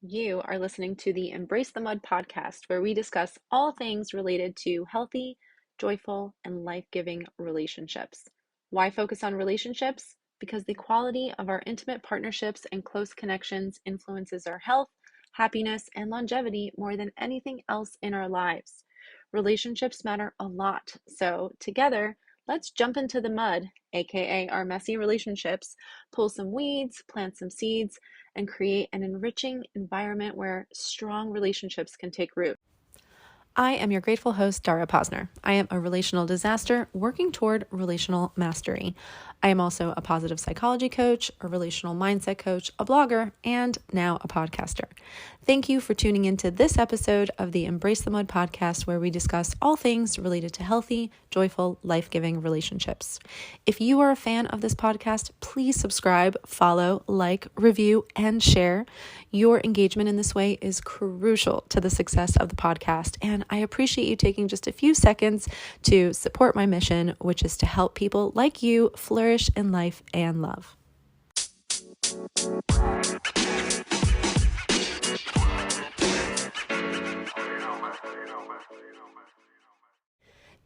You are listening to the Embrace the Mud podcast, where we discuss all things related to healthy, joyful, and life giving relationships. Why focus on relationships? Because the quality of our intimate partnerships and close connections influences our health, happiness, and longevity more than anything else in our lives. Relationships matter a lot, so together, let's jump into the mud, aka our messy relationships, pull some weeds, plant some seeds, and create an enriching environment where strong relationships can take root. I am your grateful host, Dara Posner. I am a relational disaster working toward relational mastery. I am also a positive psychology coach, a relational mindset coach, a blogger, and now a podcaster. Thank you for tuning into this episode of the Embrace the Mud podcast, where we discuss all things related to healthy, joyful, life-giving relationships. If you are a fan of this podcast, please subscribe, follow, like, review, and share. Your engagement in this way is crucial to the success of the podcast, and I appreciate you taking just a few seconds to support my mission, which is to help people like you flourish in life and love.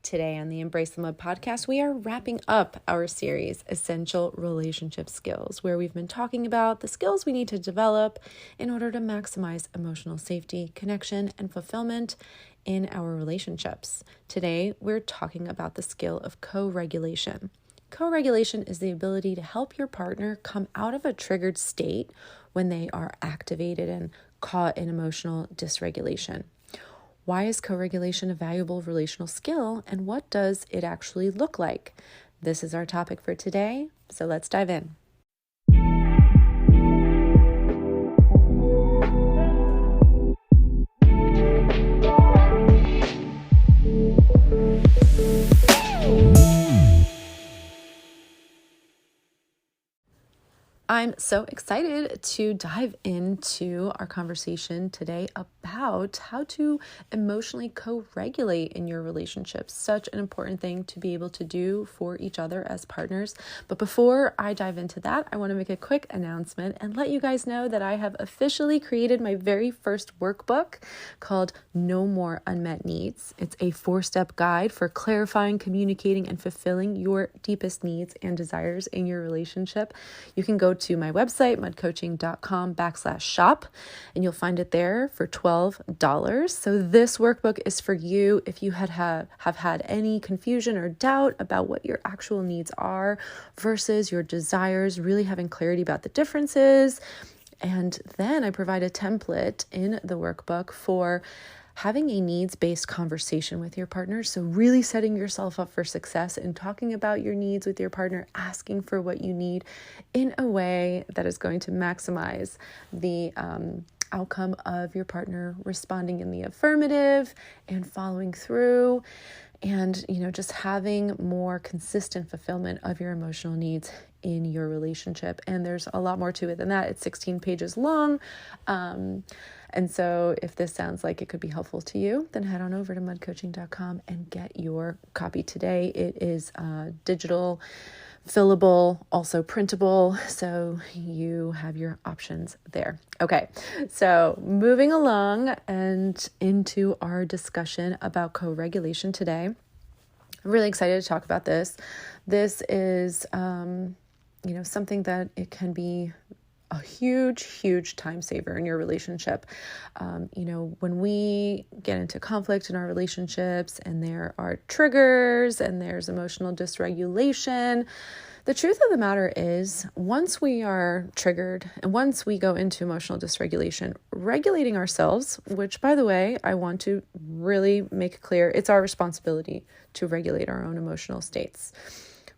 Today on the Embrace the Mud podcast, we are wrapping up our series, Essential Relationship Skills, where we've been talking about the skills we need to develop in order to maximize emotional safety, connection, and fulfillment in our relationships. Today, we're talking about the skill of co-regulation. Co-regulation is the ability to help your partner come out of a triggered state when they are activated and caught in emotional dysregulation. Why is co-regulation a valuable relational skill, and what does it actually look like? This is our topic for today, so let's dive in. I'm so excited to dive into our conversation today about how to emotionally co-regulate in your relationships. Such an important thing to be able to do for each other as partners. But before I dive into that, I want to make a quick announcement and let you guys know that I have officially created my very first workbook called No More Unmet Needs. It's a 4-step guide for clarifying, communicating, and fulfilling your deepest needs and desires in your relationship. You can go to my website, mudcoaching.com/shop, and you'll find it there for $12. So this workbook is for you if you have had any confusion or doubt about what your actual needs are versus your desires, really having clarity about the differences. And then I provide a template in the workbook for having a needs-based conversation with your partner. So really setting yourself up for success and talking about your needs with your partner, asking for what you need in a way that is going to maximize the outcome of your partner responding in the affirmative and following through, and just having more consistent fulfillment of your emotional needs in your relationship. And there's a lot more to it than that. It's 16 pages long. And so if this sounds like it could be helpful to you, then head on over to mudcoaching.com and get your copy today. It is digital, fillable, also printable, so you have your options there. Okay, so moving along and into our discussion about co-regulation today. I'm really excited to talk about this. This is, something that it can be a huge time saver in your relationship. When we get into conflict in our relationships and there are triggers and there's emotional dysregulation, the truth of the matter is, once we are triggered and once we go into emotional dysregulation, regulating ourselves, which, by the way, I want to really make clear, it's our responsibility to regulate our own emotional states.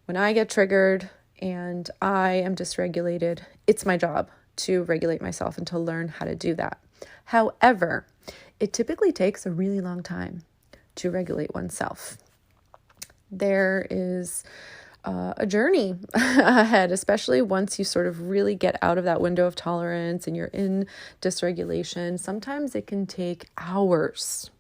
When I get triggered and I am dysregulated, it's my job to regulate myself and to learn how to do that. However, it typically takes a really long time to regulate oneself. There is a journey ahead, especially once you sort of really get out of that window of tolerance and you're in dysregulation. Sometimes it can take hours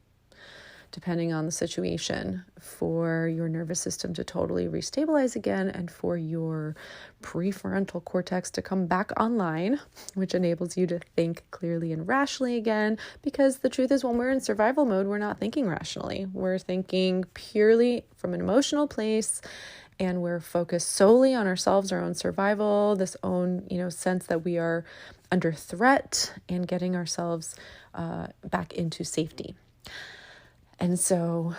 depending on the situation, for your nervous system to totally restabilize again and for your prefrontal cortex to come back online, which enables you to think clearly and rationally again. Because the truth is, when we're in survival mode, we're not thinking rationally. We're thinking purely from an emotional place, and we're focused solely on ourselves, our own survival, this own, sense that we are under threat, and getting ourselves back into safety. And so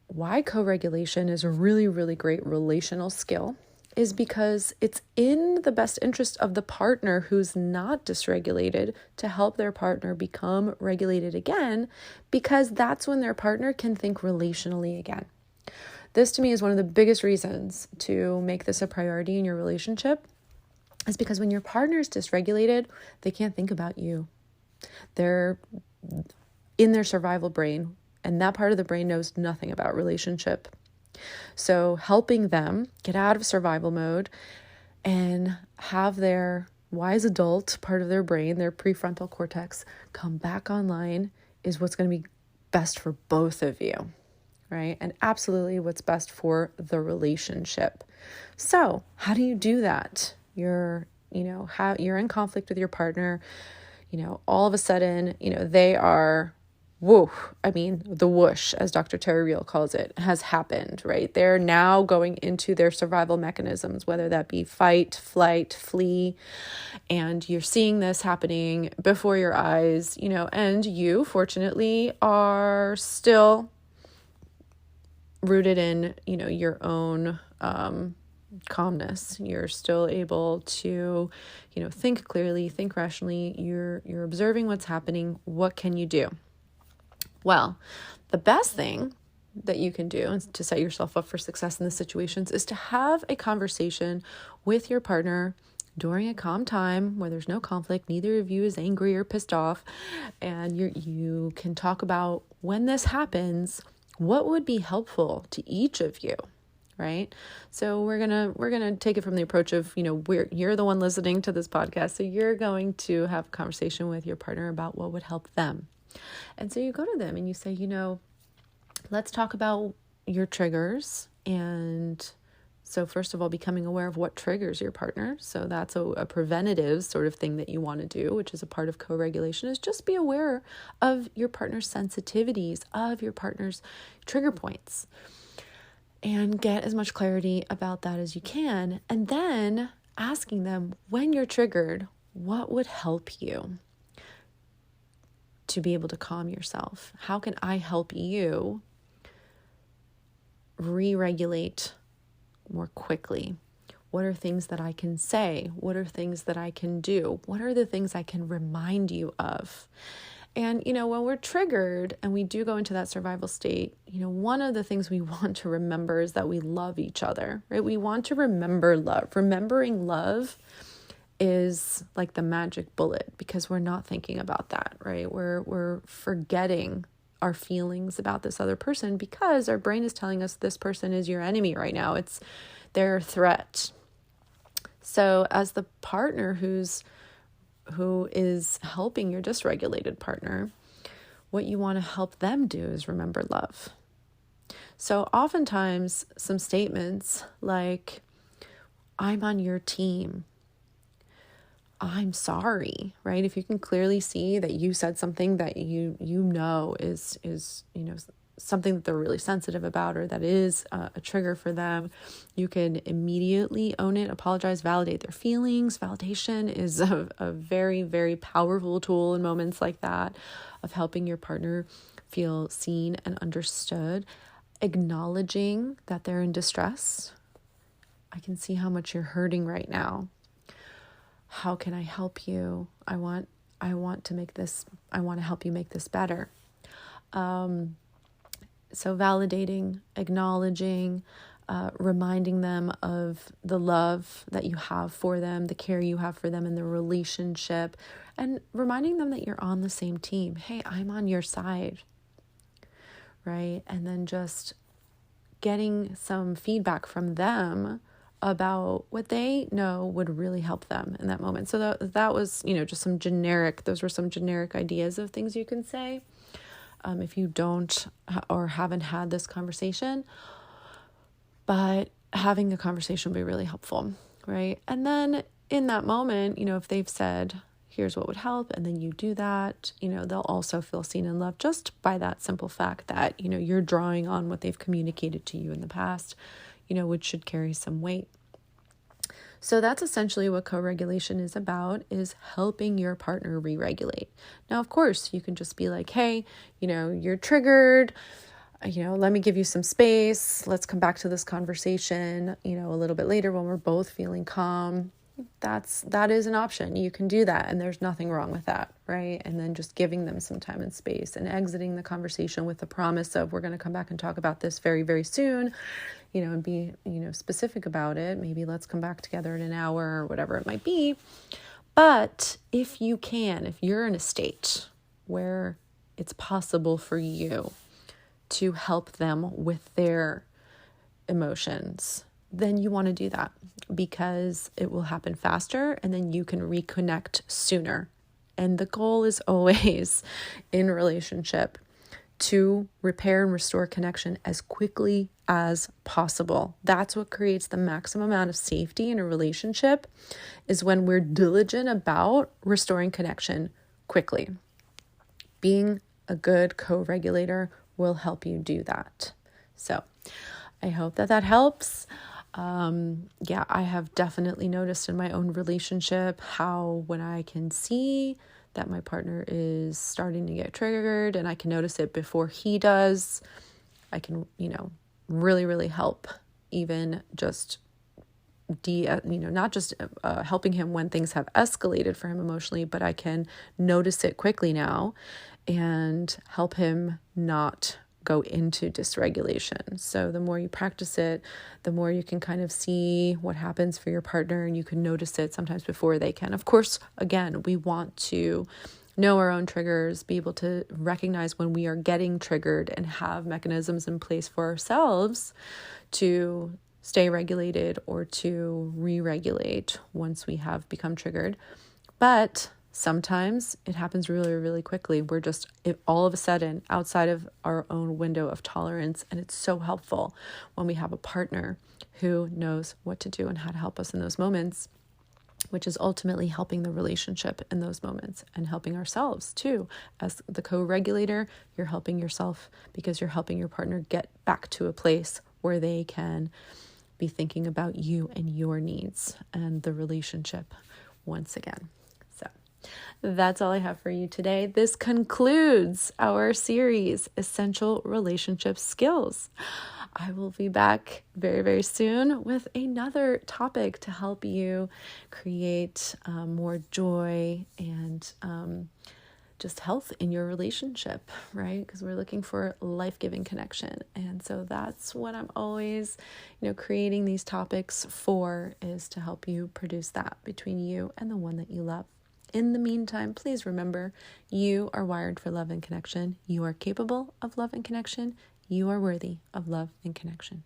why co-regulation is a really, really great relational skill is because it's in the best interest of the partner who's not dysregulated to help their partner become regulated again, because that's when their partner can think relationally again. This to me is one of the biggest reasons to make this a priority in your relationship, is because when your partner is dysregulated, they can't think about you. They're in their survival brain, and that part of the brain knows nothing about relationship. So helping them get out of survival mode and have their wise adult part of their brain, their prefrontal cortex, come back online is what's going to be best for both of you, right? And absolutely what's best for the relationship. So how do you do that? You're in conflict with your partner, all of a sudden, they are, the whoosh, as Dr. Terry Real calls it, has happened, right? They're now going into their survival mechanisms, whether that be fight, flight, flee, and you're seeing this happening before your eyes, and you, fortunately, are still rooted in, your own calmness. You're still able to, think clearly, think rationally. You're observing what's happening. What can you do? Well, the best thing that you can do to set yourself up for success in the situations is to have a conversation with your partner during a calm time where there's no conflict, neither of you is angry or pissed off, and you can talk about, when this happens, what would be helpful to each of you, right? So we're gonna take it from the approach of, you're the one listening to this podcast, so you're going to have a conversation with your partner about what would help them. And so you go to them and you say, let's talk about your triggers. And so first of all, becoming aware of what triggers your partner. So that's a preventative sort of thing that you want to do, which is a part of co-regulation, is just be aware of your partner's sensitivities, of your partner's trigger points, and get as much clarity about that as you can. And then asking them, when you're triggered, what would help you to be able to calm yourself? How can I help you re-regulate more quickly? What are things that I can say? What are things that I can do? What are the things I can remind you of? And, when we're triggered and we do go into that survival state, one of the things we want to remember is that we love each other, right? We want to remember love. Remembering love is like the magic bullet, because we're not thinking about that, right? We're forgetting our feelings about this other person because our brain is telling us this person is your enemy right now. It's their threat. So as the partner who is helping your dysregulated partner, what you want to help them do is remember love. So oftentimes some statements like, I'm on your team, I'm sorry, right? If you can clearly see that you said something that you know is something that they're really sensitive about, or that is a trigger for them, you can immediately own it, apologize, validate their feelings. Validation is a very, very powerful tool in moments like that, of helping your partner feel seen and understood, acknowledging that they're in distress. I can see how much you're hurting right now. How can I help you? I want to help you make this better. So validating, acknowledging, reminding them of the love that you have for them, the care you have for them in the relationship, and reminding them that you're on the same team. Hey, I'm on your side, right? And then just getting some feedback from them about what they know would really help them in that moment. So that was, just those were some generic ideas of things you can say. if you don't or haven't had this conversation. But having a conversation will be really helpful, right? And then in that moment, if they've said, here's what would help, and then you do that, they'll also feel seen and loved just by that simple fact that, you're drawing on what they've communicated to you in the past, which should carry some weight. So that's essentially what co-regulation is about, is helping your partner re-regulate. Now, of course, you can just be like, hey, you're triggered, let me give you some space. Let's come back to this conversation, a little bit later when we're both feeling calm. That is an option. You can do that, and there's nothing wrong with that, right? And then just giving them some time and space and exiting the conversation with the promise of, we're going to come back and talk about this very, very soon, and be, specific about it. Maybe let's come back together in an hour or whatever it might be. But if you're in a state where it's possible for you to help them with their emotions, then you want to do that, because it will happen faster and then you can reconnect sooner. And the goal is always in a relationship to repair and restore connection as quickly as possible. That's what creates the maximum amount of safety in a relationship, is when we're diligent about restoring connection quickly. Being a good co-regulator will help you do that. So I hope that helps. I have definitely noticed in my own relationship how when I can see that my partner is starting to get triggered and I can notice it before he does, I can, really, really help, even just not just helping him when things have escalated for him emotionally, but I can notice it quickly now and help him not go into dysregulation. So the more you practice it, the more you can kind of see what happens for your partner, and you can notice it sometimes before they can. Of course, again, we want to know our own triggers, be able to recognize when we are getting triggered, and have mechanisms in place for ourselves to stay regulated or to re-regulate once we have become triggered. But sometimes it happens really, really quickly. We're just all of a sudden outside of our own window of tolerance. And it's so helpful when we have a partner who knows what to do and how to help us in those moments, which is ultimately helping the relationship in those moments and helping ourselves too. As the co-regulator, you're helping yourself because you're helping your partner get back to a place where they can be thinking about you and your needs and the relationship once again. That's all I have for you today. This concludes our series, Essential Relationship Skills. I will be back very, very soon with another topic to help you create more joy and just health in your relationship, right? Because we're looking for life-giving connection. And so that's what I'm always, creating these topics for, is to help you produce that between you and the one that you love. In the meantime, please remember, you are wired for love and connection. You are capable of love and connection. You are worthy of love and connection.